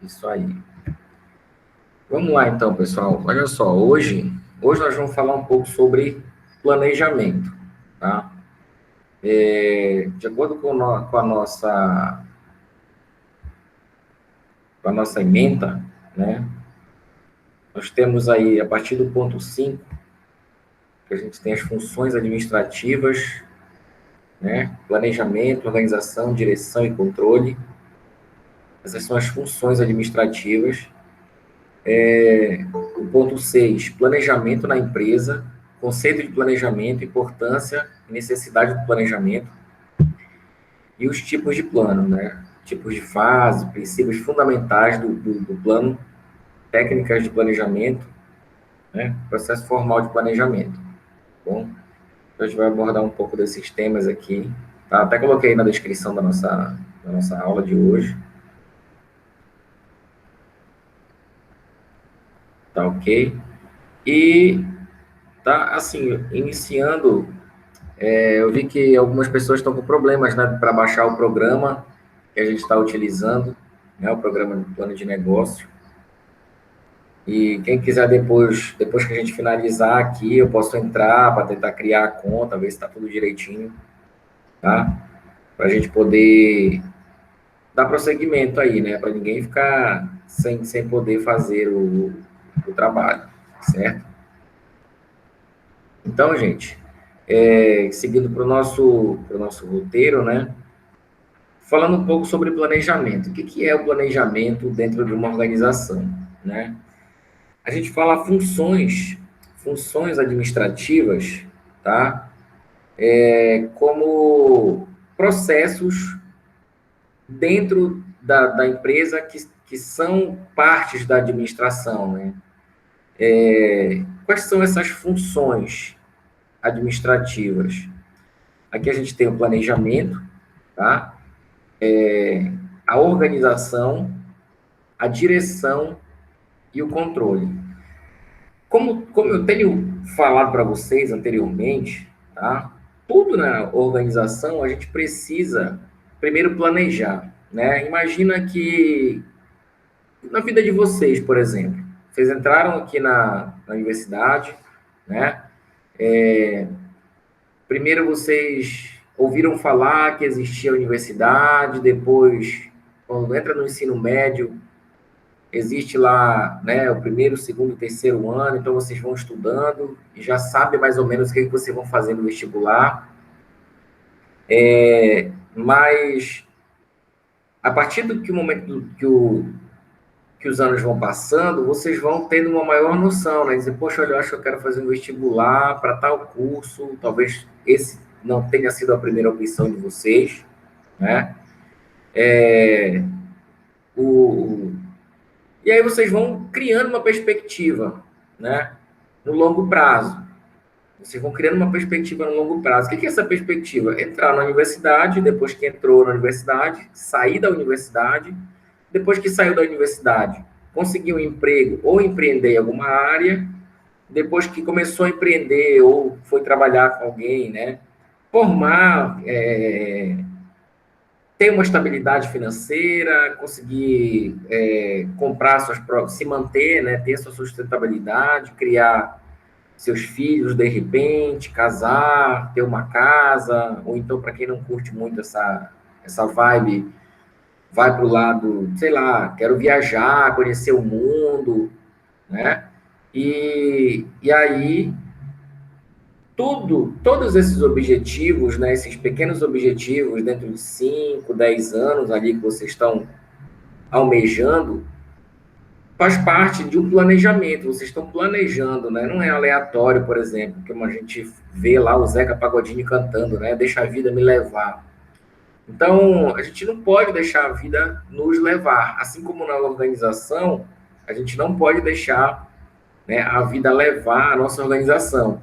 Isso aí. Vamos lá então, pessoal. Olha só, hoje nós vamos falar um pouco sobre planejamento, tá? De acordo com a nossa ementa, né? Nós temos aí, a partir do ponto 5, que a gente tem as funções administrativas, né? Planejamento, organização, direção e controle. Essas são as funções administrativas. O ponto 6, planejamento na empresa, conceito de planejamento, importância e necessidade do planejamento e os tipos de plano, né? Tipos de fase, princípios fundamentais do plano, técnicas de planejamento, né? Processo formal de planejamento. Bom, a gente vai abordar um pouco desses temas aqui, tá? Até coloquei na descrição da nossa aula de hoje. Tá ok? E tá assim, iniciando, eu vi que algumas pessoas estão com problemas, né, para baixar o programa que a gente está utilizando, né, o programa do plano de negócio. E quem quiser depois que a gente finalizar aqui, eu posso entrar para tentar criar a conta, ver se está tudo direitinho, tá? Para a gente poder dar prosseguimento aí, né? Para ninguém ficar sem poder fazer o trabalho, certo? Então, gente, seguindo para o nosso roteiro, né? Falando um pouco sobre planejamento. O que é o planejamento dentro de uma organização, né? A gente fala funções administrativas, tá? Como processos dentro da empresa que são partes da administração, né? Quais são essas funções administrativas? Aqui a gente tem o planejamento, tá? A organização, a direção e o controle. Como eu tenho falado para vocês anteriormente, tá? Tudo na organização a gente precisa primeiro planejar, né? Imagina que na vida de vocês, por exemplo, vocês entraram aqui na universidade, né? Primeiro vocês ouviram falar que existia a universidade, depois, quando entra no ensino médio, existe lá, né, o primeiro, segundo, terceiro ano, então vocês vão estudando e já sabem mais ou menos o que vocês vão fazer no vestibular. Mas a partir do que o momento que os anos vão passando, vocês vão tendo uma maior noção, né? Dizer, poxa, olha, eu acho que eu quero fazer um vestibular para tal curso, talvez esse não tenha sido a primeira opção de vocês, né? E aí vocês vão criando uma perspectiva, né? No longo prazo. Vocês vão criando uma perspectiva no longo prazo. O que é essa perspectiva? Entrar na universidade, depois que entrou na universidade, sair da universidade, depois que saiu da universidade, conseguir um emprego ou empreender em alguma área, depois que começou a empreender ou foi trabalhar com alguém, né? Formar, ter uma estabilidade financeira, conseguir comprar se manter, né? Ter sua sustentabilidade, criar seus filhos de repente, casar, ter uma casa, ou então para quem não curte muito essa vibe, vai para o lado, sei lá, quero viajar, conhecer o mundo, né? E aí todos esses objetivos, né, esses pequenos objetivos dentro de 5, 10 anos ali que vocês estão almejando, faz parte de um planejamento, vocês estão planejando, né? Não é aleatório, por exemplo, como a gente vê lá o Zeca Pagodinho cantando, né? Deixa a vida me levar. Então, a gente não pode deixar a vida nos levar. Assim como na organização, a gente não pode deixar, né, a vida levar a nossa organização.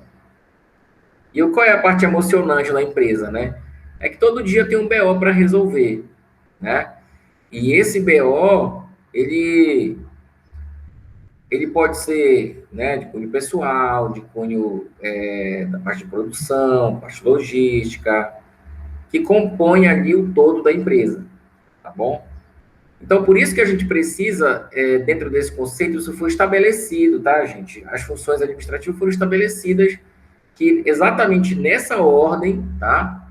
E qual é a parte emocionante da empresa, né? É que todo dia tem um BO para resolver, né? E esse BO, ele pode ser, né, de cunho pessoal, de cunho da parte de produção, parte logística, que compõe ali o todo da empresa, tá bom? Então, por isso que a gente precisa, dentro desse conceito, isso foi estabelecido, tá, gente? As funções administrativas foram estabelecidas que exatamente nessa ordem, tá?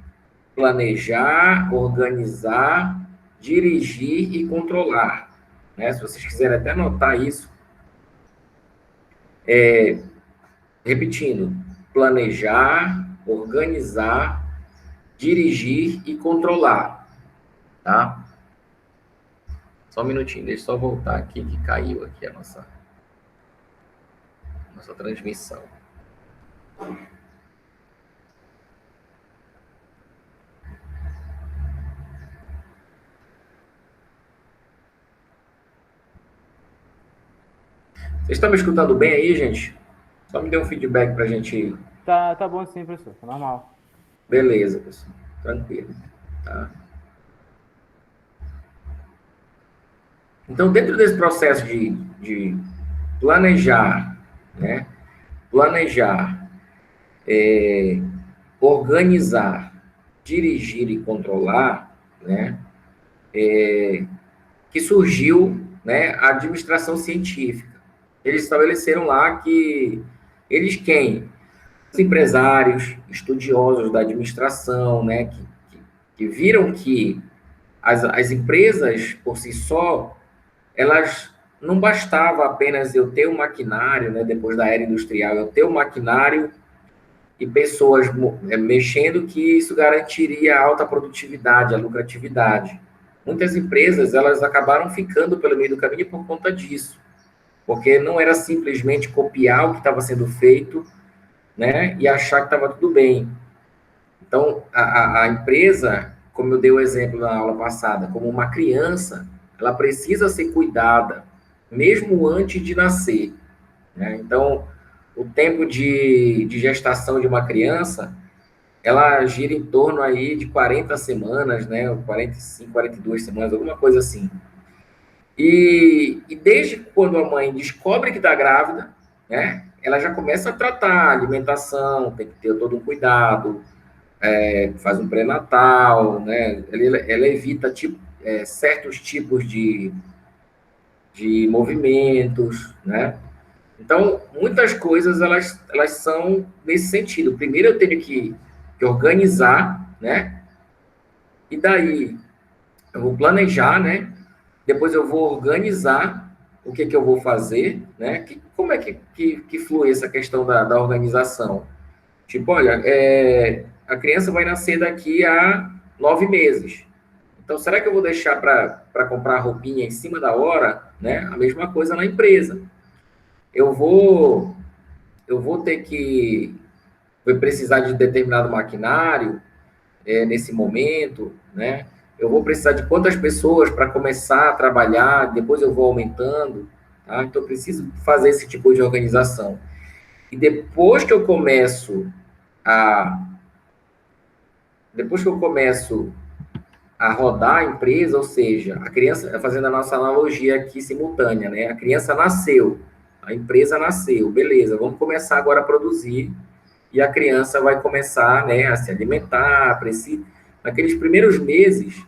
Planejar, organizar, dirigir e controlar, né? Se vocês quiserem até anotar isso, repetindo, planejar, organizar, dirigir e controlar, tá? Só um minutinho, deixa eu só voltar aqui que caiu aqui a nossa transmissão. Vocês estão me escutando bem aí, gente? Só me dê um feedback para a gente. Tá bom sim, professor. Tá normal. Beleza, pessoal. Tranquilo. Tá? Então, dentro desse processo de planejar, né? Planejar, organizar, dirigir e controlar, né? Que surgiu, né, a administração científica. Eles estabeleceram lá que eles quem? Os empresários, estudiosos da administração, né, que viram que as empresas, por si só, elas não bastava apenas eu ter um maquinário, né, depois da era industrial, eu ter um maquinário e pessoas mexendo, que isso garantiria a alta produtividade, a lucratividade. Muitas empresas, elas acabaram ficando pelo meio do caminho por conta disso, porque não era simplesmente copiar o que estava sendo feito, né, e achar que estava tudo bem. Então, a empresa, como eu dei o exemplo na aula passada, como uma criança, ela precisa ser cuidada, mesmo antes de nascer, né? Então, o tempo de gestação de uma criança, ela gira em torno aí de 40 semanas, né? 45, 42 semanas, alguma coisa assim. E desde quando a mãe descobre que está grávida, né? Ela já começa a tratar a alimentação, tem que ter todo um cuidado, faz um pré-natal, né? Ela evita certos tipos de movimentos, né? Então, muitas coisas, elas são nesse sentido. Primeiro, eu tenho que organizar, né? E daí, eu vou planejar, né? Depois eu vou organizar o que eu vou fazer, né? Como é que flui essa questão da organização? Tipo, olha, a criança vai nascer daqui a 9 meses. Então, será que eu vou deixar para comprar roupinha em cima da hora, né? A mesma coisa na empresa. Eu vou eu vou ter que vou precisar de determinado maquinário nesse momento, né? Eu vou precisar de quantas pessoas para começar a trabalhar, depois eu vou aumentando, tá? Então, eu preciso fazer esse tipo de organização. E a depois que eu começo a rodar a empresa, ou seja, a criança, fazendo a nossa analogia aqui simultânea, né? A criança nasceu, a empresa nasceu, beleza, vamos começar agora a produzir, e a criança vai começar, né, a se alimentar, precisa, naqueles primeiros meses,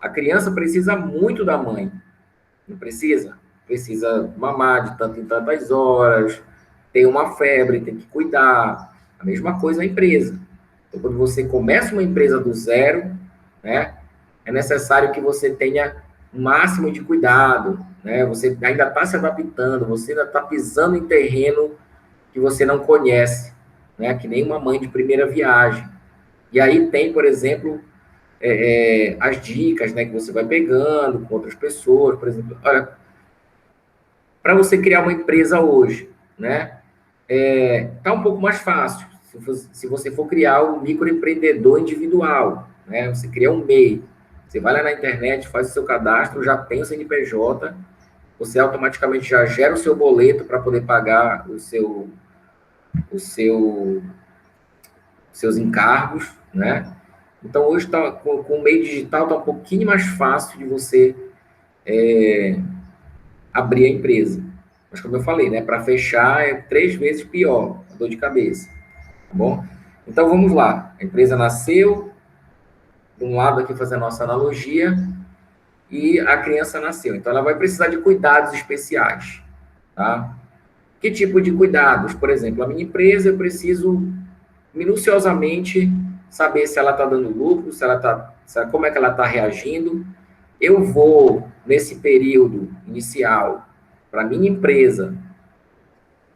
a criança precisa muito da mãe, não precisa? Precisa mamar de tanto em tantas horas, tem uma febre, tem que cuidar, a mesma coisa a empresa. Então, quando você começa uma empresa do zero, né, é necessário que você tenha o máximo de cuidado, né? Você ainda está se adaptando, você ainda está pisando em terreno que você não conhece, né? Que nem uma mãe de primeira viagem. E aí tem, por exemplo, as dicas, né, que você vai pegando com outras pessoas, por exemplo, olha, para você criar uma empresa hoje, né? Tá um pouco mais fácil. Se você for criar um microempreendedor individual, né? Você cria um MEI, você vai lá na internet, faz o seu cadastro, já tem o CNPJ, você automaticamente já gera o seu boleto para poder pagar o seu, seus encargos, né? Então, hoje, com o meio digital, está um pouquinho mais fácil de você abrir a empresa. Mas, como eu falei, né? Para fechar é 3 vezes pior, a dor de cabeça. Tá bom? Então, vamos lá. A empresa nasceu, de um lado aqui, fazendo a nossa analogia, e a criança nasceu. Então, ela vai precisar de cuidados especiais, tá? Que tipo de cuidados? Por exemplo, a minha empresa, eu preciso minuciosamente saber se ela está dando lucro, como é que ela está reagindo. Eu vou, nesse período inicial, para a minha empresa,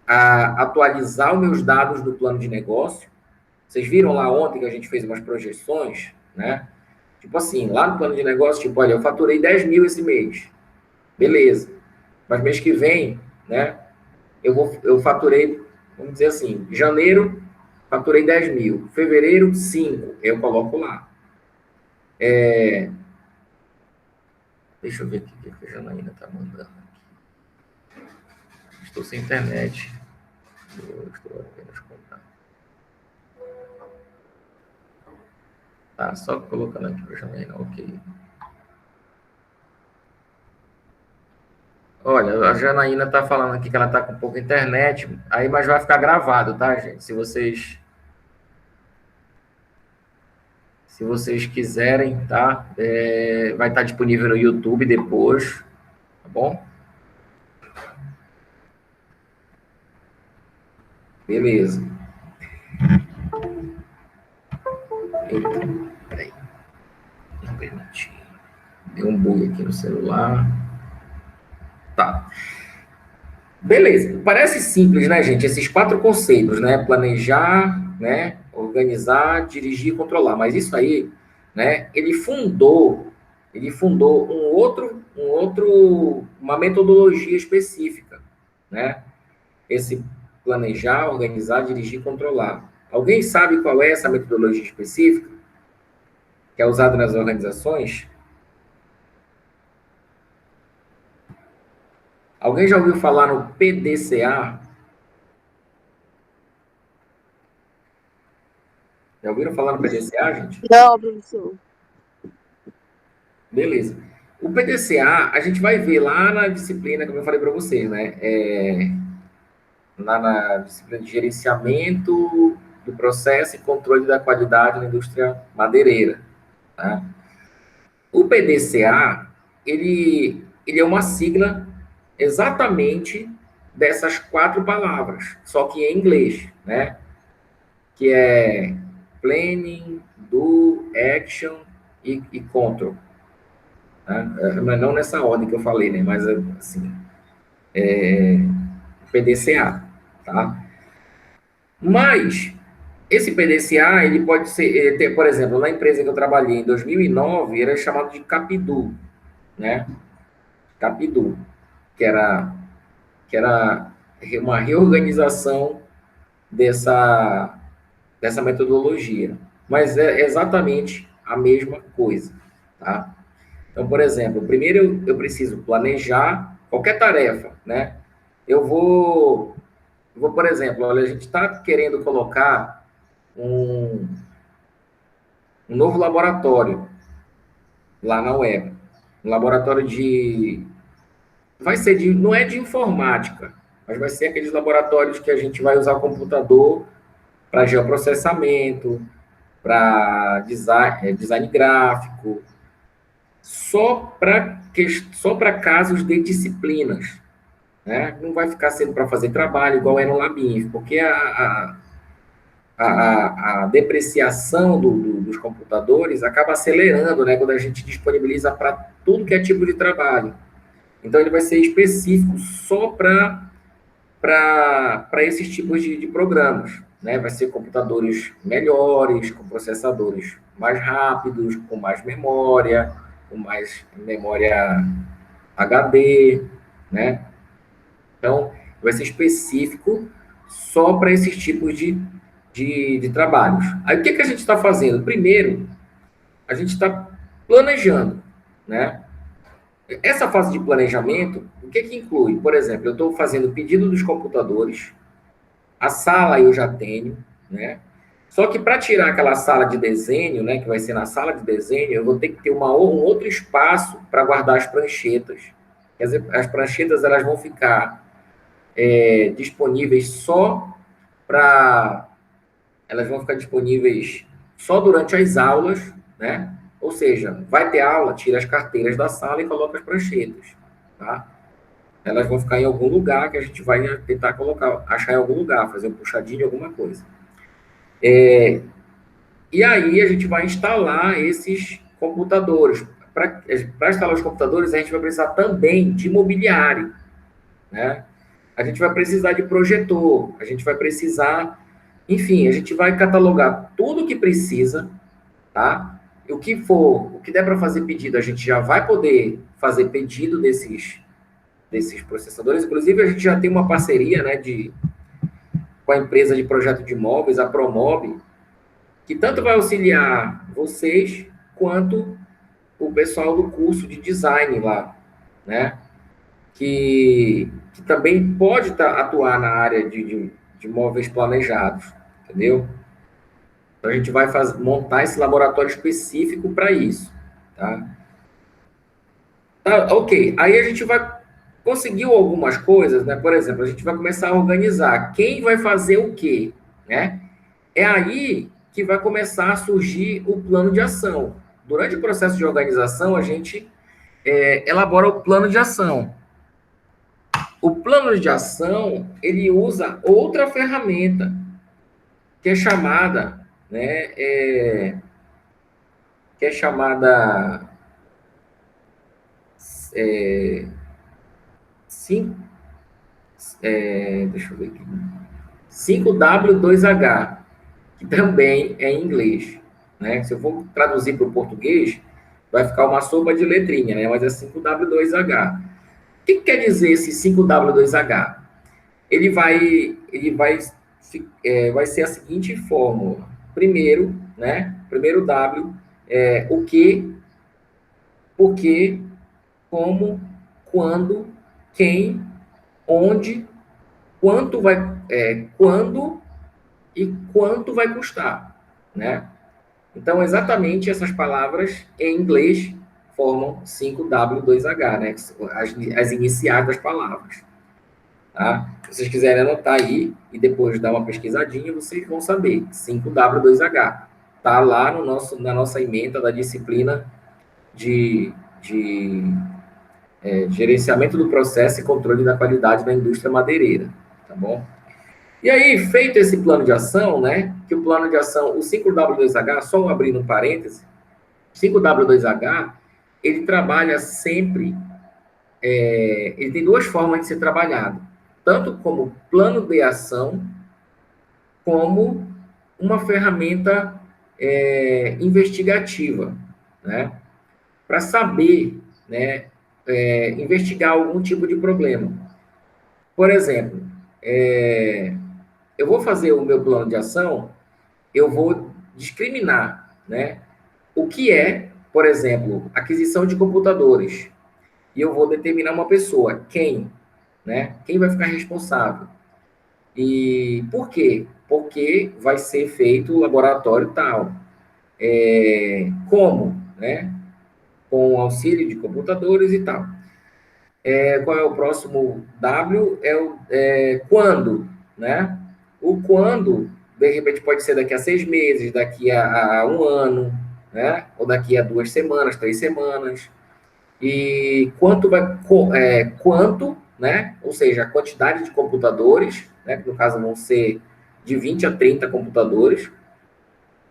atualizar os meus dados do plano de negócio. Vocês viram lá ontem que a gente fez umas projeções, né? Tipo assim, lá no plano de negócio, tipo, olha, eu faturei 10 mil esse mês. Beleza. Mas mês que vem, né? Eu faturei, vamos dizer assim, janeiro, faturei 10 mil. Fevereiro, 5. Eu coloco lá. Deixa eu ver aqui o que a Janaína está mandando. Estou sem internet. Eu estou apenas contando. Tá, só colocando aqui para a Janaína, ok. Olha, a Janaína está falando aqui que ela está com pouca internet, aí, mas vai ficar gravado, tá, gente? Se vocês quiserem, tá? Vai estar disponível no YouTube depois, tá bom? Beleza. Eita, peraí. Não permiti. Deu um bug aqui no celular. Tá. Beleza. Parece simples, né, gente? Esses 4 conceitos, né? Planejar, né? Organizar, dirigir e controlar. Mas isso aí, né? Ele fundou uma metodologia específica, né? Esse planejar, organizar, dirigir e controlar. Alguém sabe qual é essa metodologia específica que é usada nas organizações? Alguém já ouviu falar no PDCA? Já ouviram falar no PDCA, gente? Não, professor. Beleza. O PDCA, a gente vai ver lá na disciplina, como eu falei para vocês, né? Lá na disciplina de gerenciamento do processo e controle da qualidade na indústria madeireira. Tá? O PDCA, ele é uma sigla exatamente dessas 4 palavras, só que em inglês, né? Que é Planning, Do, Action e Control. Tá? Mas não nessa ordem que eu falei, né? Mas, assim, PDCA, tá? Mas esse PDCA, ele pode ser, por exemplo, na empresa que eu trabalhei em 2009, era chamado de CAPIDU, né? CAPIDU, que era uma reorganização dessa metodologia. Mas é exatamente a mesma coisa, tá? Então, por exemplo, primeiro eu preciso planejar qualquer tarefa, né? Por exemplo, olha, a gente está querendo colocar um novo laboratório lá na web. Um laboratório não é de informática, mas vai ser aqueles laboratórios que a gente vai usar o computador para geoprocessamento, para design gráfico, só para casos de disciplinas, né? Não vai ficar sendo para fazer trabalho igual é no Labinf, porque a depreciação dos computadores acaba acelerando, né, quando a gente disponibiliza para tudo que é tipo de trabalho. Então, ele vai ser específico só para esses tipos de programas. Né? Vai ser computadores melhores, com processadores mais rápidos, com mais memória HD, né? Então, vai ser específico só para esses tipos de trabalhos. Aí, o que a gente está fazendo? Primeiro, a gente está planejando, né? Essa fase de planejamento, o que inclui? Por exemplo, eu estou fazendo o pedido dos computadores, a sala eu já tenho, né? Só que para tirar aquela sala de desenho, né, que vai ser na sala de desenho, eu vou ter que ter um outro espaço para guardar as pranchetas. Quer dizer, as pranchetas elas vão ficar disponíveis elas vão ficar disponíveis só durante as aulas, né? Ou seja, vai ter aula, tira as carteiras da sala e coloca as pranchetas, tá? Elas vão ficar em algum lugar que a gente vai tentar colocar, achar em algum lugar, fazer um puxadinho de alguma coisa. E aí a gente vai instalar esses computadores. Para instalar os computadores, a gente vai precisar também de mobiliário, né? A gente vai precisar de projetor, a gente vai precisar, enfim, a gente vai catalogar tudo que precisa, tá? E o que for, o que der para fazer pedido, a gente já vai poder fazer pedido desses processadores. Inclusive, a gente já tem uma parceria, né, com a empresa de projeto de imóveis, a Promob, que tanto vai auxiliar vocês quanto o pessoal do curso de design lá, né? Que também pode atuar na área de móveis planejados, entendeu? Então a gente vai montar esse laboratório específico para isso, tá? Tá, ok. Aí a gente vai conseguiu algumas coisas, né? Por exemplo, a gente vai começar a organizar quem vai fazer o quê, né? É aí que vai começar a surgir o plano de ação. Durante o processo de organização, a gente elabora o plano de ação. O plano de ação, ele usa outra ferramenta, que é chamada, né, que é chamada é, sim, deixa eu ver aqui, 5W2H, que também é em inglês, né? Se eu for traduzir para o português, vai ficar uma sopa de letrinha, né? Mas é 5W2H. O que quer dizer esse 5W2H? Vai ser a seguinte fórmula. Primeiro, né? Primeiro W é o que, por quê, como, quando, quem, onde, quando e quanto vai custar, né? Então, exatamente essas palavras em inglês formam 5W2H, né? As iniciais das palavras. Tá? Se vocês quiserem anotar aí e depois dar uma pesquisadinha, vocês vão saber. 5W2H. Está lá na nossa ementa da disciplina de gerenciamento do processo e controle da qualidade na indústria madeireira. Tá bom? E aí, feito esse plano de ação, né? Que o plano de ação, o 5W2H, só abrindo um parêntese, 5W2H, ele trabalha sempre, ele tem duas formas de ser trabalhado, tanto como plano de ação, como uma ferramenta investigativa, né? Para saber, né, investigar algum tipo de problema. Por exemplo, eu vou fazer o meu plano de ação, eu vou discriminar, né, o que é, por exemplo, aquisição de computadores. E eu vou determinar uma pessoa, quem, né? Quem vai ficar responsável. E por quê? Porque vai ser feito o laboratório tal. Como, né? Com auxílio de computadores e tal. Qual é o próximo W? Quando, né? O quando, de repente, pode ser daqui a 6 meses, daqui a um ano, né? Ou daqui a 2 semanas, 3 semanas. E quanto, né? Ou seja, a quantidade de computadores, né? Que no caso vão ser de 20 a 30 computadores.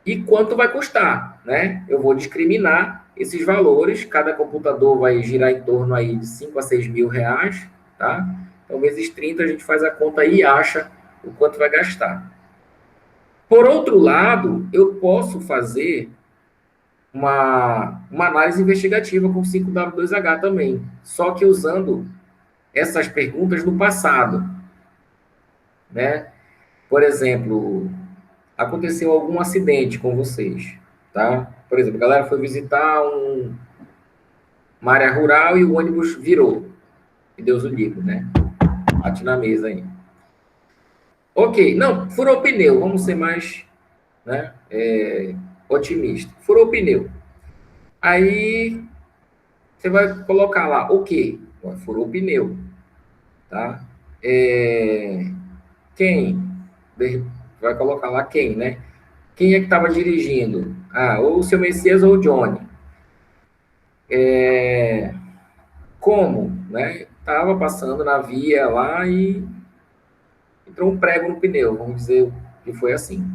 E quanto vai custar, né? Eu vou discriminar esses valores, cada computador vai girar em torno aí de 5 a 6 mil reais, tá? Então, vezes 30, a gente faz a conta aí e acha o quanto vai gastar. Por outro lado, eu posso fazer uma análise investigativa com 5W2H também, só que usando essas perguntas no passado, né? Por exemplo, aconteceu algum acidente com vocês, tá? Por exemplo, a galera foi visitar uma área rural e o ônibus virou. E Deus o livre, né? Bate na mesa aí. Ok, não, furou o pneu, vamos ser mais, né, otimista. Furou o pneu. Aí você vai colocar lá o quê? Furou o pneu, tá? Quem? Vai colocar lá quem, né? Quem é que estava dirigindo? Ah, ou o seu Messias ou o Johnny. Como, né? Tava passando na via lá e entrou um prego no pneu, vamos dizer que foi assim.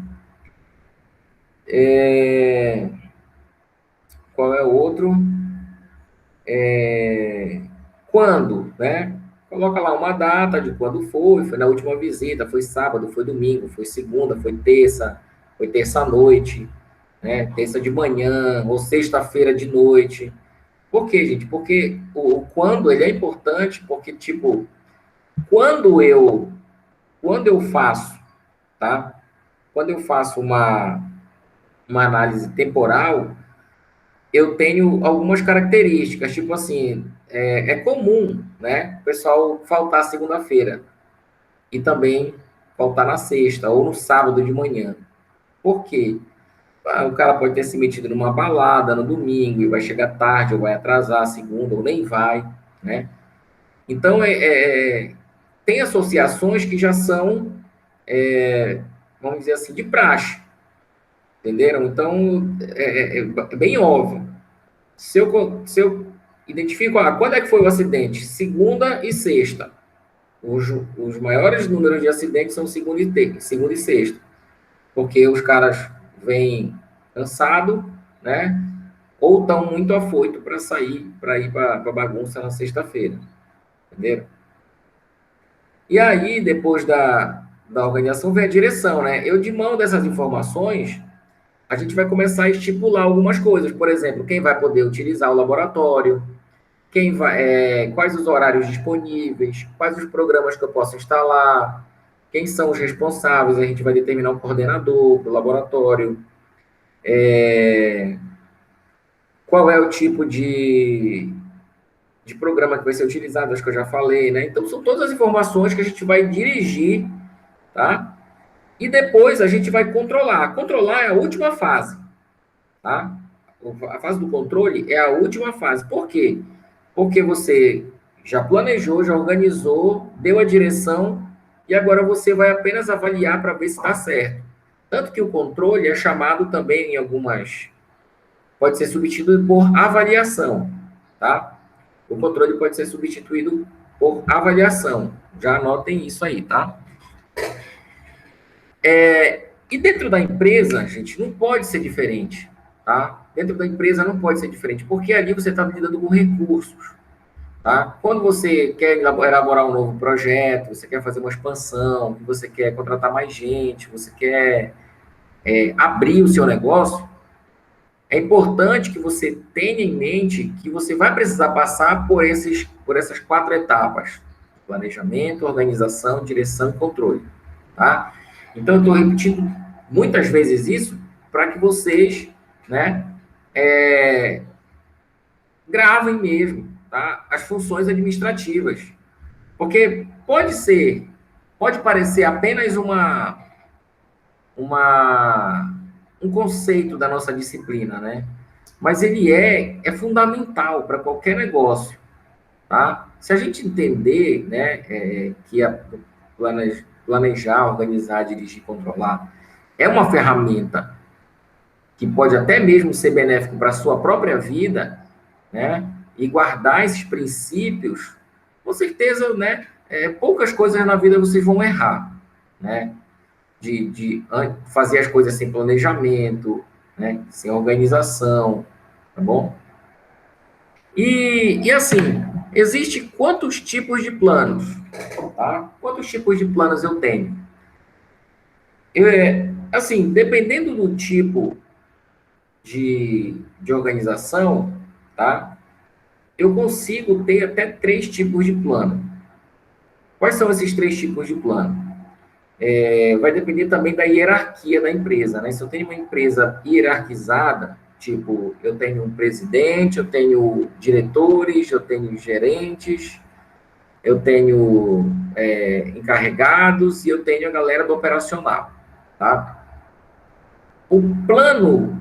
Qual é o outro? Quando, né? Coloca lá uma data de quando foi na última visita, foi sábado, foi domingo, foi segunda, foi terça à noite, né? Terça de manhã, ou sexta-feira de noite. Por quê, gente? Porque o quando ele é importante, porque, tipo, quando eu, quando eu faço, tá? Quando eu faço uma análise temporal, eu tenho algumas características, tipo assim, é comum, né? O pessoal faltar segunda-feira e também faltar na sexta ou no sábado de manhã. Por quê? Ah, o cara pode ter se metido numa balada no domingo e vai chegar tarde ou vai atrasar a segunda ou nem vai, né? Então, tem associações que já são, vamos dizer assim, de praxe, entenderam? Então, é bem óbvio. Se eu identifico, quando é que foi o acidente? Segunda e sexta. Os maiores números de acidentes são segunda e sexta, porque os caras vêm cansado, né? Ou estão muito afoito para sair, para ir para bagunça na sexta-feira, entendeu? E aí, depois da organização, vem a direção, né? Eu, de mão dessas informações, a gente vai começar a estipular algumas coisas. Por exemplo, quem vai poder utilizar o laboratório, quais os horários disponíveis, quais os programas que eu posso instalar, quem são os responsáveis, a gente vai determinar um coordenador do laboratório, qual é o tipo de programa que vai ser utilizado, acho que eu já falei, né? Então, são todas as informações que a gente vai dirigir, tá? E depois a gente vai controlar. Controlar é a última fase, tá? A fase do controle é a última fase. Por quê? Porque você já planejou, já organizou, deu a direção e agora você vai apenas avaliar para ver se está certo. Tanto que o controle é chamado também em algumas. Pode ser substituído por avaliação, tá? O controle pode ser substituído por avaliação. Já anotem isso aí, tá? E dentro da empresa, gente, não pode ser diferente, tá? Dentro da empresa não pode ser diferente, porque ali você está lidando com recursos, tá? Quando você quer elaborar um novo projeto, você quer fazer uma expansão, você quer contratar mais gente, você quer abrir o seu negócio, é importante que você tenha em mente que você vai precisar passar por essas quatro etapas: planejamento, organização, direção e controle, tá? Então, eu estou repetindo muitas vezes isso para que vocês, né, gravem mesmo, tá? As funções administrativas. Porque pode parecer apenas uma, um conceito da nossa disciplina, né? Mas ele é fundamental para qualquer negócio, tá? Se a gente entender, né, que planejar, organizar, dirigir, controlar é uma ferramenta que pode até mesmo ser benéfico para a sua própria vida, né? E guardar esses princípios, com certeza, né? Poucas coisas na vida vocês vão errar, né? De fazer as coisas sem planejamento, né? Sem organização, tá bom? E assim, existe quantos tipos de planos? Tá? Quantos tipos de planos eu tenho? Assim, dependendo do tipo de organização, tá? Eu consigo ter até três tipos de plano. Quais são esses três tipos de plano? Vai depender também da hierarquia da empresa, né? Se eu tenho uma empresa hierarquizada, tipo, eu tenho um presidente, eu tenho diretores, eu tenho gerentes, eu tenho encarregados e eu tenho a galera do operacional, tá? O plano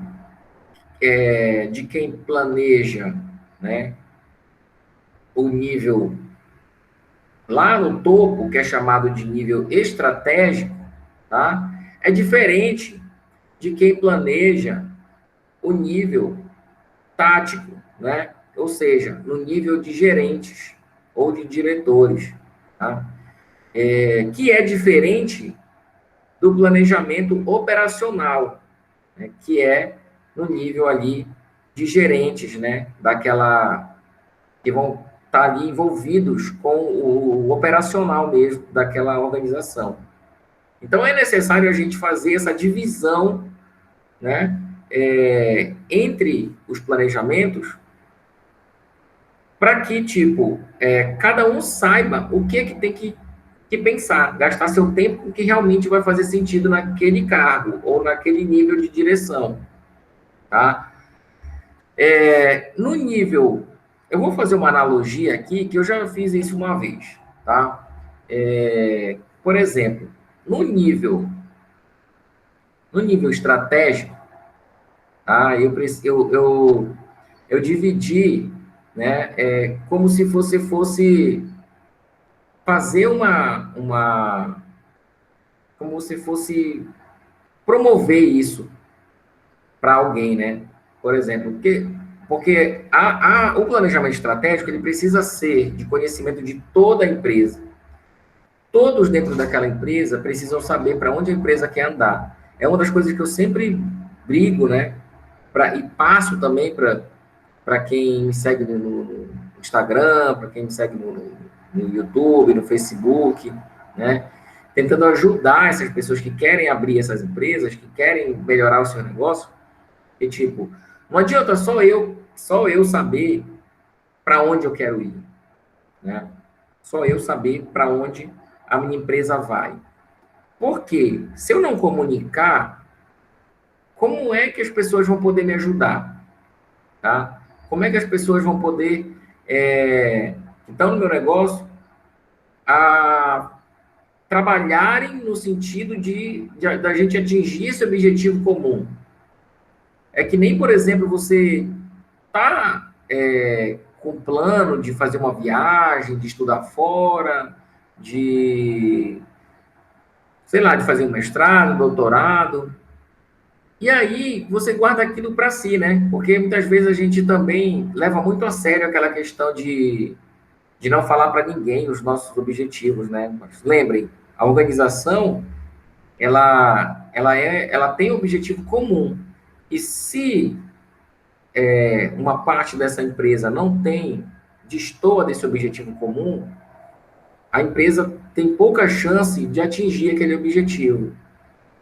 de quem planeja, né, o nível lá no topo, que é chamado de nível estratégico, tá? É diferente de quem planeja o nível tático, né? ou seja, no nível de gerentes ou de diretores, tá? Que é diferente do planejamento operacional, né? Que é no nível ali de gerentes, né? Daquela que vão estar ali envolvidos com o operacional mesmo daquela organização. Então é necessário a gente fazer essa divisão, né? Entre os planejamentos para que, tipo, cada um saiba o que é que tem que pensar, gastar seu tempo com o que realmente vai fazer sentido naquele cargo ou naquele nível de direção, tá? No nível, eu vou fazer uma analogia aqui, que eu já fiz isso uma vez, tá? Por exemplo, no nível, no nível estratégico, tá? Eu dividi, né, como se você fosse fazer como se fosse promover isso para alguém, né? Por exemplo, porque o planejamento estratégico ele precisa ser de conhecimento de toda a empresa. Todos dentro daquela empresa precisam saber para onde a empresa quer andar. É uma das coisas que eu sempre brigo, né? E passo também para quem me segue no Instagram, para quem me segue no YouTube, no Facebook, né? Tentando ajudar essas pessoas que querem abrir essas empresas, que querem melhorar o seu negócio. E tipo, não adianta só eu saber para onde eu quero ir, né? Só eu saber para onde a minha empresa vai. Porque se eu não comunicar, como é que as pessoas vão poder me ajudar, tá? Como é que as pessoas vão poder que estão no meu negócio a trabalharem no sentido da gente atingir esse objetivo comum? É que nem, por exemplo, você tá com plano de fazer uma viagem, de estudar fora, de, sei lá, de fazer um mestrado, doutorado. E aí você guarda aquilo para si, né? Porque muitas vezes a gente também leva muito a sério aquela questão de não falar para ninguém os nossos objetivos, né? Mas lembrem, a organização ela tem um objetivo comum. E se uma parte dessa empresa não destoa desse objetivo comum, a empresa tem pouca chance de atingir aquele objetivo.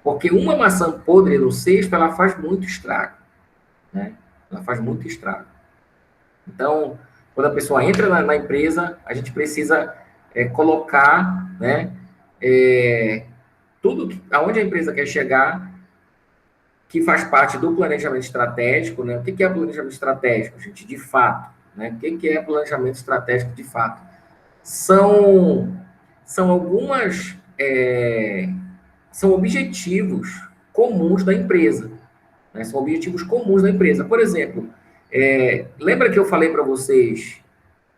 Porque uma maçã podre no cesto, ela faz muito estrago, né? Ela faz muito estrago. Então, quando a pessoa entra na empresa, a gente precisa colocar, né, tudo aonde a empresa quer chegar, que faz parte do planejamento estratégico, né? O que é planejamento estratégico, gente? De fato, né? O que é planejamento estratégico de fato? São algumas são objetivos comuns da empresa, né? São objetivos comuns da empresa. Por exemplo, lembra que eu falei para vocês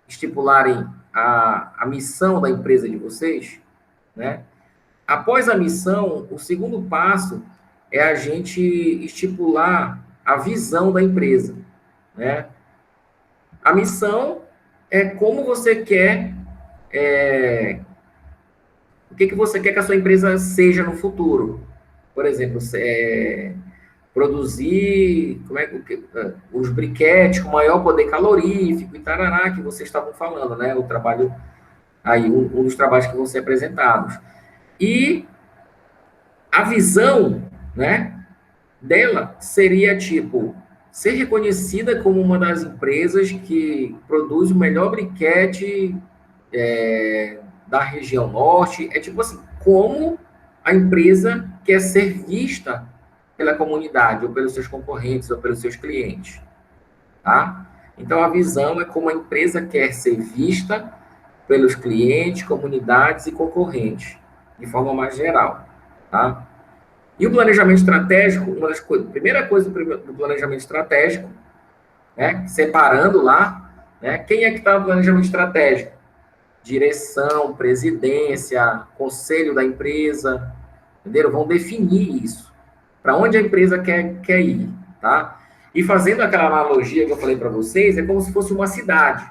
estipularem a missão da empresa de vocês, né? Após a missão, o segundo passo é a gente estipular a visão da empresa, né? A missão é como você quer, o que você quer que a sua empresa seja no futuro. Por exemplo, produzir os briquetes com maior poder calorífico e tarará, que vocês estavam falando, né? O trabalho aí, um dos trabalhos que vão ser apresentados. E a visão, né, dela seria, tipo, ser reconhecida como uma das empresas que produz o melhor briquete da região norte. É tipo assim, como a empresa quer ser vista pela comunidade, ou pelos seus concorrentes, ou pelos seus clientes, tá? Então, a visão é como a empresa quer ser vista pelos clientes, comunidades e concorrentes, de forma mais geral, tá? E o planejamento estratégico, uma das coisas, primeira coisa do planejamento estratégico, né, separando lá, né, quem é que está no planejamento estratégico? Direção, presidência, conselho da empresa, entenderam? Vão definir isso. Para onde a empresa quer ir, tá? E fazendo aquela analogia que eu falei para vocês, é como se fosse uma cidade.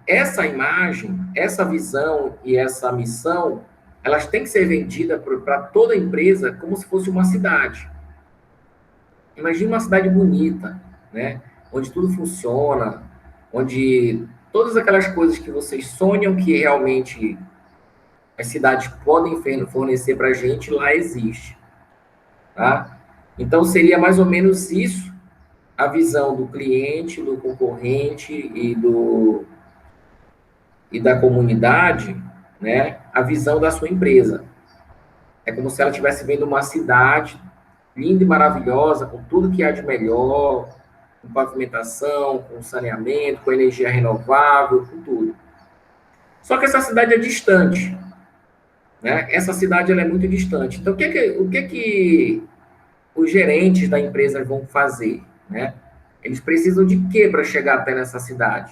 Essa imagem, essa visão e essa missão, elas têm que ser vendidas para toda empresa como se fosse uma cidade. Imagine uma cidade bonita, né? Onde tudo funciona, onde todas aquelas coisas que vocês sonham que realmente as cidades podem fornecer para a gente, lá existe, tá? Então, seria mais ou menos isso, a visão do cliente, do concorrente e da comunidade, né? A visão da sua empresa. É como se ela estivesse vendo uma cidade linda e maravilhosa, com tudo que há de melhor, com pavimentação, com saneamento, com energia renovável, com tudo. Só que essa cidade é distante, né? Essa cidade ela é muito distante. Então, o que que os gerentes da empresa vão fazer, né? Eles precisam de quê para chegar até nessa cidade?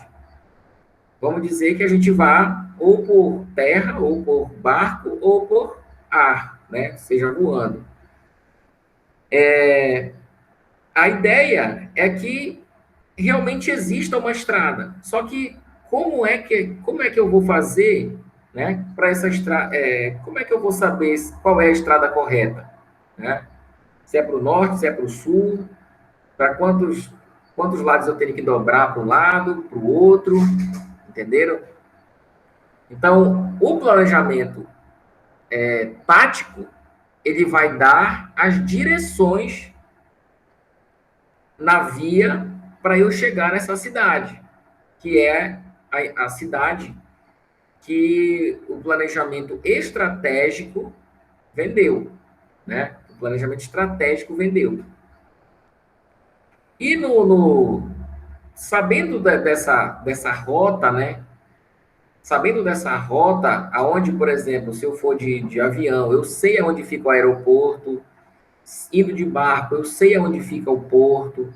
Vamos dizer que a gente vá ou por terra, ou por barco, ou por ar, né? Seja voando. A ideia é que realmente exista uma estrada. Só que como é que eu vou fazer, né, para essa estrada? Como é que eu vou saber qual é a estrada correta, né? Se é para o norte, se é para o sul, para quantos lados eu tenho que dobrar para um lado, para o outro, entenderam? Então, o planejamento tático ele vai dar as direções na via para eu chegar nessa cidade, que é a cidade que o planejamento estratégico vendeu, né? O planejamento estratégico vendeu. E sabendo dessa rota, né? Sabendo dessa rota, aonde, por exemplo, se eu for de avião, eu sei aonde fica o aeroporto, indo de barco, eu sei aonde fica o porto,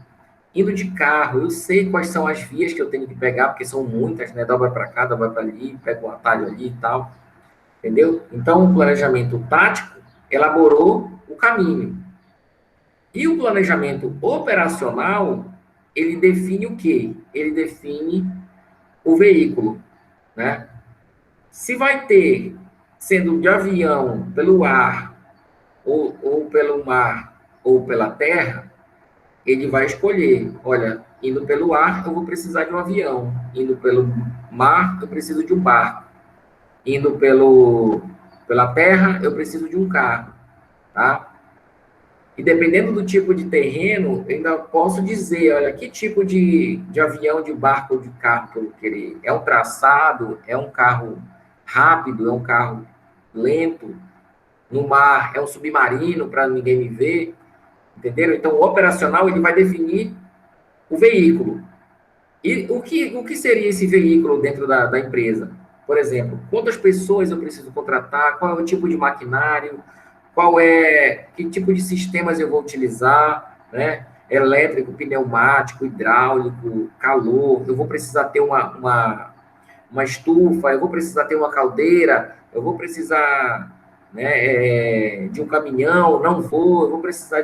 indo de carro, eu sei quais são as vias que eu tenho que pegar, porque são muitas, né? Dobra para cá, dobra para ali, pega um atalho ali e tal, entendeu? Então, o planejamento tático elaborou o caminho. E o planejamento operacional, ele define o quê? Ele define o veículo, né? Se vai ter, sendo de avião, pelo ar, ou pelo mar, ou pela terra, ele vai escolher, olha, indo pelo ar, eu vou precisar de um avião. Indo pelo mar, eu preciso de um barco. Indo pela terra, eu preciso de um carro, tá? E dependendo do tipo de terreno, eu ainda posso dizer, olha, que tipo de avião, de barco ou de carro que eu vou querer. É um traçado? É um carro rápido? É um carro lento? No mar, é um submarino para ninguém me ver? Entenderam? Então, o operacional, ele vai definir o veículo. E o que seria esse veículo dentro da empresa? Por exemplo, quantas pessoas eu preciso contratar? Qual é o tipo de maquinário? Que tipo de sistemas eu vou utilizar, né? Elétrico, pneumático, hidráulico, calor. Eu vou precisar ter uma estufa, eu vou precisar ter uma caldeira, eu vou precisar, né, de um caminhão, não vou, eu vou precisar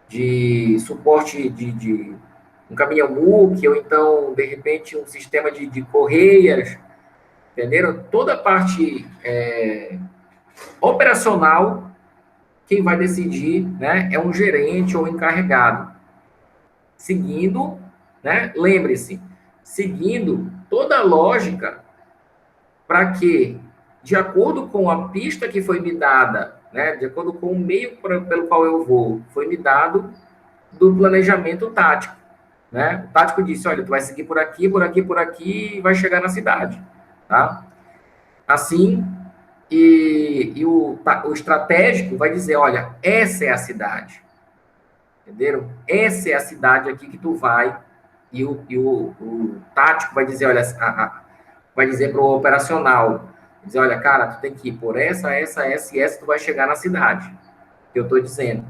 de suporte de um caminhão MUC, ou então, de repente, um sistema de correias, entenderam? Toda a parte operacional, quem vai decidir, né, é um gerente ou encarregado. Seguindo, né, lembre-se, seguindo toda a lógica para que, de acordo com a pista que foi me dada, né, de acordo com o meio pelo qual eu vou, foi me dado do planejamento tático. Né? O tático disse, olha, tu vai seguir por aqui, por aqui, por aqui e vai chegar na cidade. Tá? Assim, o estratégico vai dizer, olha, essa é a cidade. Entenderam? Essa é a cidade aqui que tu vai. E o tático vai dizer, olha, vai dizer para o operacional, dizer, olha, cara, tu tem que ir por essa e essa, tu vai chegar na cidade. Que eu estou dizendo.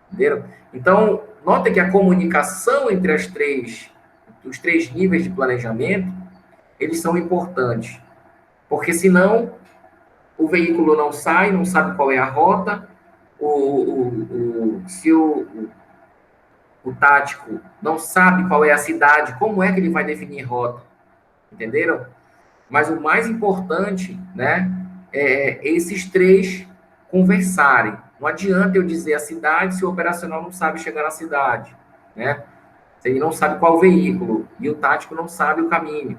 Entenderam? Então, nota que a comunicação entre os três níveis de planejamento, eles são importantes. Porque senão, o veículo não sai, não sabe qual é a rota, Se o tático não sabe qual é a cidade, como é que ele vai definir rota? Entenderam? Mas o mais importante, né, é esses três conversarem. Não adianta eu dizer a cidade se o operacional não sabe chegar na cidade, né? Se ele não sabe qual o veículo e o tático não sabe o caminho.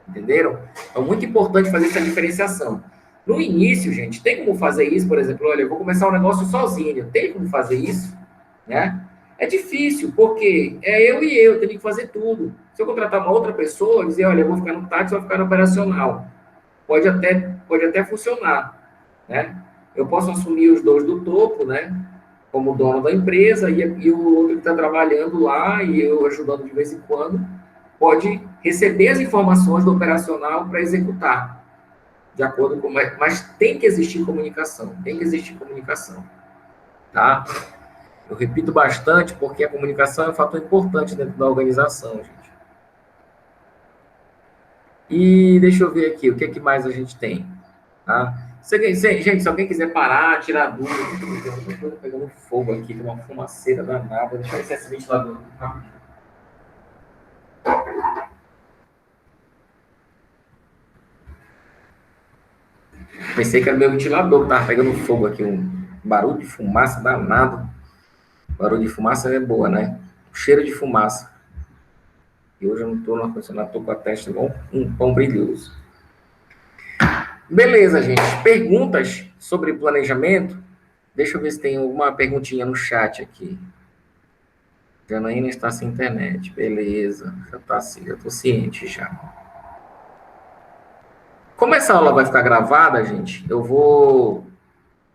Entenderam? Então, muito importante fazer essa diferenciação. No início, gente, tem como fazer isso, por exemplo, olha, eu vou começar um negócio sozinho, tem como fazer isso, né? É difícil, porque é eu tenho que fazer tudo. Se eu contratar uma outra pessoa, dizer, olha, eu vou ficar no táxi, vou ficar no operacional. Pode até funcionar, né? Eu posso assumir os dois do topo, né? Como dono da empresa, e o outro que está trabalhando lá, e eu ajudando de vez em quando, pode receber as informações do operacional para executar, de acordo com. Mas tem que existir comunicação, tem que existir comunicação, tá? Eu repito bastante porque a comunicação é um fator importante dentro da organização, gente. E deixa eu ver aqui, o que, é que mais a gente tem, tá? Gente, se alguém quiser parar, tirar dúvida, tem uma coisa pegando fogo aqui, tem uma fumaceira danada, deixa eu ver se é esse ventilador. Pensei que era meu ventilador que tava pegando fogo aqui, um barulho de fumaça danado. Barulho de fumaça é boa, né? Cheiro de fumaça. E hoje eu não tô no ar-condicionado, tô com a testa igual um pão brilhoso. Beleza, gente. Perguntas sobre planejamento? Deixa eu ver se tem alguma perguntinha no chat aqui. Janaína está sem internet. Beleza. Já tá assim, já tô ciente já. Como essa aula vai ficar gravada, gente, eu vou.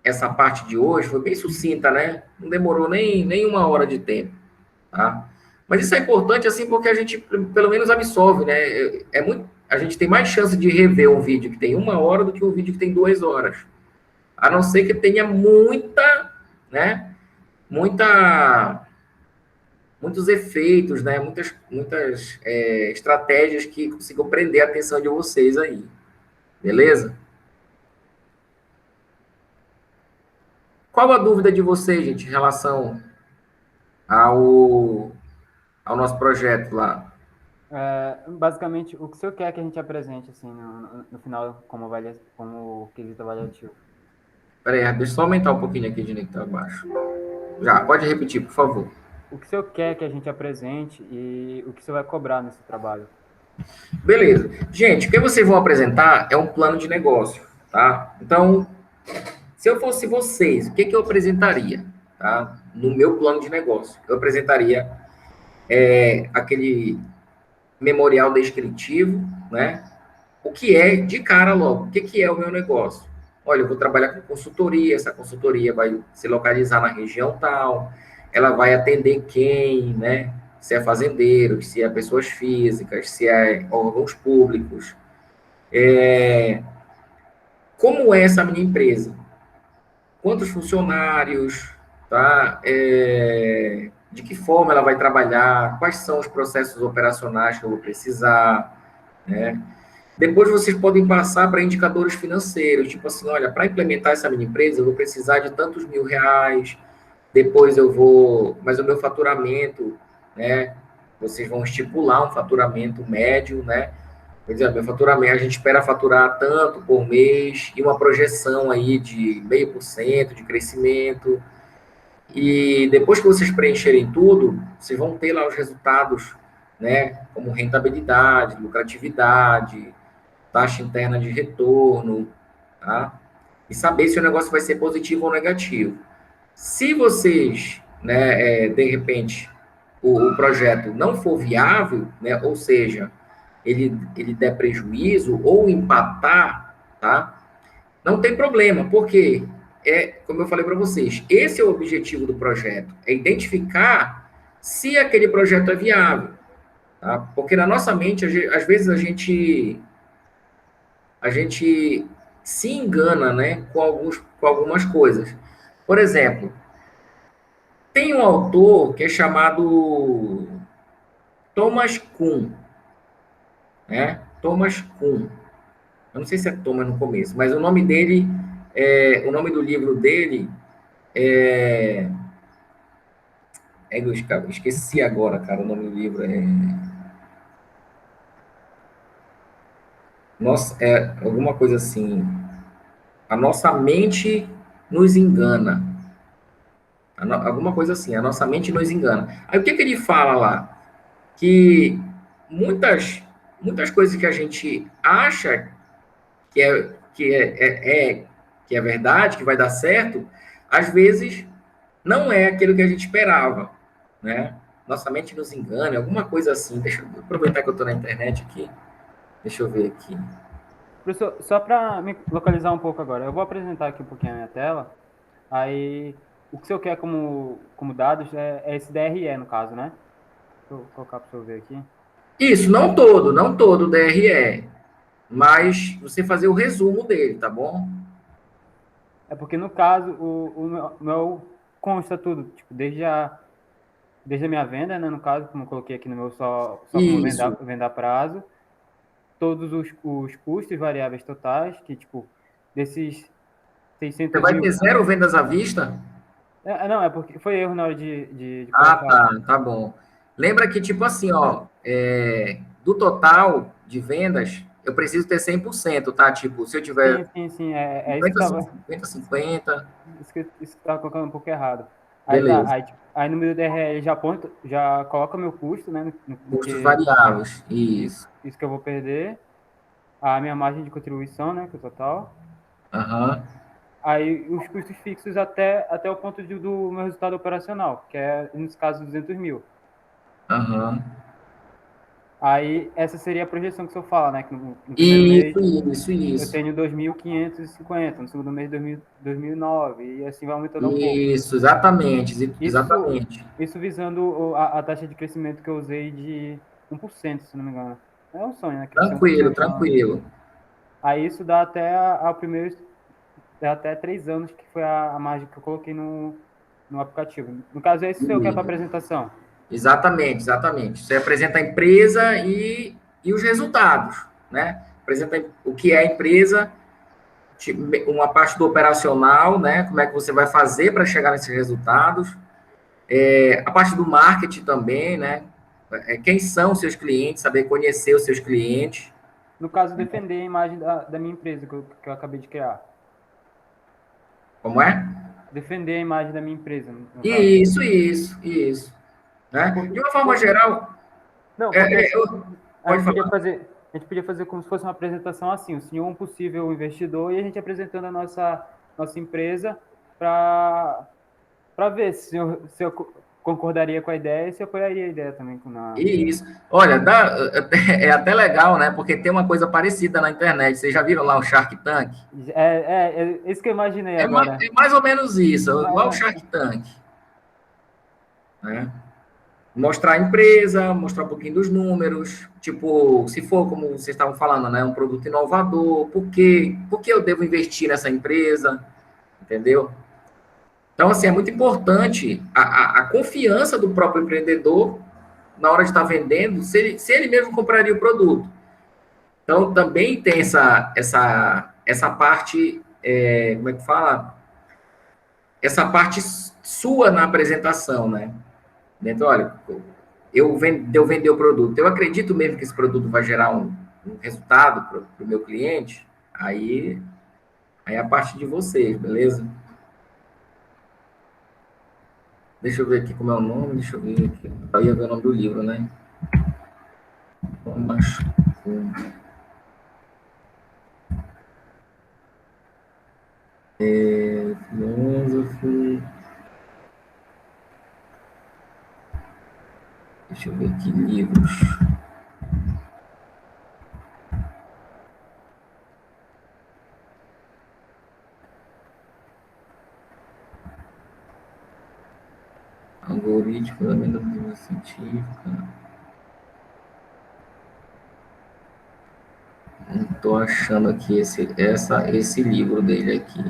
Essa parte de hoje foi bem sucinta, né? Não demorou nem uma hora de tempo, tá? Mas isso é importante, assim, porque a gente, pelo menos, absorve, né? A gente tem mais chance de rever um vídeo que tem uma hora do que um vídeo que tem 2 horas. A não ser que tenha né? Muita, muitos efeitos, né? Muitas estratégias que consigam prender a atenção de vocês aí. Beleza? Qual a dúvida de vocês, gente, em relação ao, ao nosso projeto lá? Basicamente, o que o senhor quer que a gente apresente, assim, no final, como quesito avaliativo? Peraí, deixa eu só aumentar um pouquinho aqui de que tá abaixo. Já, pode repetir, por favor. O que o senhor quer que a gente apresente e o que o senhor vai cobrar nesse trabalho? Beleza. Gente, o que vocês vão apresentar é um plano de negócio, tá? Então, se eu fosse vocês, o que eu apresentaria, tá? No meu plano de negócio, eu apresentaria aquele memorial descritivo, né? O que é de cara logo? O que é o meu negócio? Olha, eu vou trabalhar com consultoria, essa consultoria vai se localizar na região tal, ela vai atender quem, né? Se é fazendeiro, se é pessoas físicas, se é órgãos públicos. Como é essa minha empresa? Quantos funcionários, tá? De que forma ela vai trabalhar? Quais são os processos operacionais que eu vou precisar, né? Depois vocês podem passar para indicadores financeiros, tipo assim, olha, para implementar essa minha empresa, eu vou precisar de tantos mil reais, depois eu vou, mas o meu faturamento, né? Vocês vão estipular um faturamento médio, né? Por exemplo, meu faturamento, a gente espera faturar tanto por mês e uma projeção aí de 0,5% de crescimento. E depois que vocês preencherem tudo, vocês vão ter lá os resultados, né? Como rentabilidade, lucratividade, taxa interna de retorno, tá? E saber se o negócio vai ser positivo ou negativo. Se vocês, né, de repente, o projeto não for viável, né, ou seja, ele der prejuízo ou empatar, tá? Não tem problema, porque como eu falei para vocês, esse é o objetivo do projeto, é identificar se aquele projeto é viável, tá? Porque na nossa mente, às vezes a gente se engana, né, com algumas coisas. Por exemplo, tem um autor que é chamado Thomas Kuhn, né? Thomas Kuhn. Eu não sei se é Thomas no começo, mas o nome dele, o nome do livro dele É, eu esqueci agora, cara, o nome do livro. Nossa, é alguma coisa assim. A nossa mente nos engana. Alguma coisa assim, a nossa mente nos engana. Aí o que que ele fala lá? Que muitas, muitas coisas que a gente acha que que é verdade, que vai dar certo, às vezes não é aquilo que a gente esperava, né? Nossa mente nos engana, alguma coisa assim. Deixa eu aproveitar que eu estou na internet aqui. Deixa eu ver aqui. Professor, só para me localizar um pouco agora, eu vou apresentar aqui um pouquinho a minha tela. Aí, o que o senhor quer como dados é esse DRE, no caso, né? Deixa eu colocar para o senhor ver aqui. Isso, não todo o DRE, mas você fazer o resumo dele, tá bom? É porque, no caso, o meu consta tudo, tipo, desde a minha venda, né? No caso, como eu coloquei aqui no meu só como Isso. venda a prazo, todos os custos variáveis totais, que, tipo, desses Você 600 vai mil. ter zero vendas à vista? Não, é porque foi erro na hora de Ah, colocar. tá bom. Lembra que, tipo assim, ó, do total de vendas, eu preciso ter 100%, tá? Tipo, se eu tiver Sim, é isso que 50, tava. 50, 50, Isso que tava colocando um pouco errado. Aí tá, beleza. aí no meu DRE já coloca meu custo, né? No Custos que variáveis, isso. isso que eu vou perder, a minha margem de contribuição, né? Que é o total. Aham, Aí os custos fixos até o ponto do meu resultado operacional, que é, nesse caso, 200 mil. aham. Aí essa seria a projeção que o senhor fala, né? Que no primeiro mês eu Isso. tenho 2.550, no segundo mês 2009, e assim vai aumentando um pouco. Isso, exatamente, Isso, exatamente. isso visando a taxa de crescimento que eu usei de 1%, se não me engano. É um sonho, né? Crescer Tranquilo, 1% ao ano. tranquilo. Aí isso dá ao primeiro, dá até 3 anos, que foi a margem que eu coloquei no aplicativo. No caso, é esse o seu que é para Isso. apresentação. Exatamente, exatamente. Você apresenta a empresa e os resultados, né? Apresenta o que é a empresa, uma parte do operacional, né? Como é que você vai fazer para chegar nesses resultados. A parte do marketing também, né? Quem são os seus clientes, saber conhecer os seus clientes. No caso, defender a imagem da minha empresa que eu acabei de criar. Como é? Defender a imagem da minha empresa, no caso. Isso. Né? Porque, De uma forma por- geral, não, porque assim, pode falar. a gente podia fazer como se fosse uma apresentação assim, o senhor é um possível investidor e a gente apresentando a nossa empresa para ver se eu concordaria com a ideia e se apoiaria a ideia também Isso. Olha, é até legal, né? Porque tem uma coisa parecida na internet. Vocês já viram lá o Shark Tank? é isso que eu imaginei agora. É mais ou menos isso, Mas, igual o Shark Tank, né? Mostrar a empresa, mostrar um pouquinho dos números, tipo, se for como vocês estavam falando, né? Um produto inovador, por que eu devo investir nessa empresa? Entendeu? Então, assim, é muito importante a confiança do próprio empreendedor na hora de estar vendendo, se ele mesmo compraria o produto. Então, também tem essa parte, como é que fala? Essa parte sua na apresentação, né? Dentro, olha, eu vender o produto, eu acredito mesmo que esse produto vai gerar um resultado para o meu cliente, aí é a parte de vocês, beleza? Deixa eu ver aqui como é o nome, deixa eu ver aqui. Eu ia ver o nome do livro, né? Thomas Kuhn. Filósofo. Deixa eu ver aqui, livros. Algoritmo da metodologia científica. Não estou achando aqui esse livro dele aqui.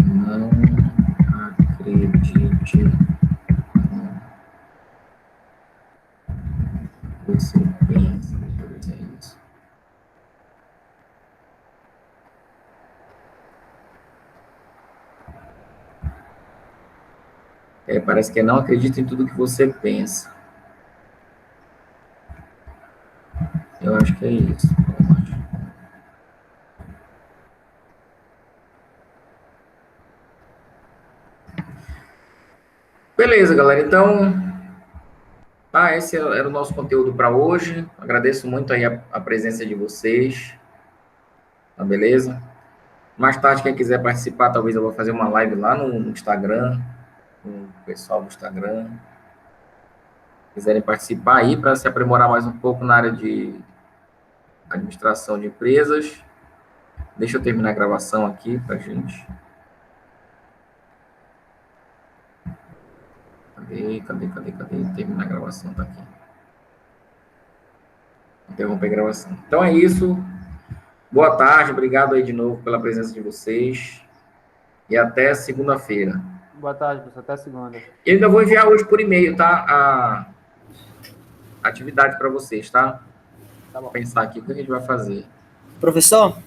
Não acredite. Você pensa. Deixa eu ver se é isso. Parece que não acredita em tudo que você pensa. Eu acho que é isso. Beleza, galera. Então, esse era o nosso conteúdo para hoje. Agradeço muito aí a presença de vocês. Tá beleza? Mais tarde, quem quiser participar, talvez eu vou fazer uma live lá no Instagram, com o pessoal do Instagram. Quiserem participar aí para se aprimorar mais um pouco na área de administração de empresas. Deixa eu terminar a gravação aqui para gente. Cadê? Terminar a gravação, tá aqui. Interromper a gravação. Então é isso. Boa tarde, obrigado aí de novo pela presença de vocês. E até segunda-feira. Boa tarde, professor. Até segunda. Eu ainda vou enviar hoje por e-mail, tá? A atividade para vocês, tá? Tá bom. Vou pensar aqui o que a gente vai fazer. Professor?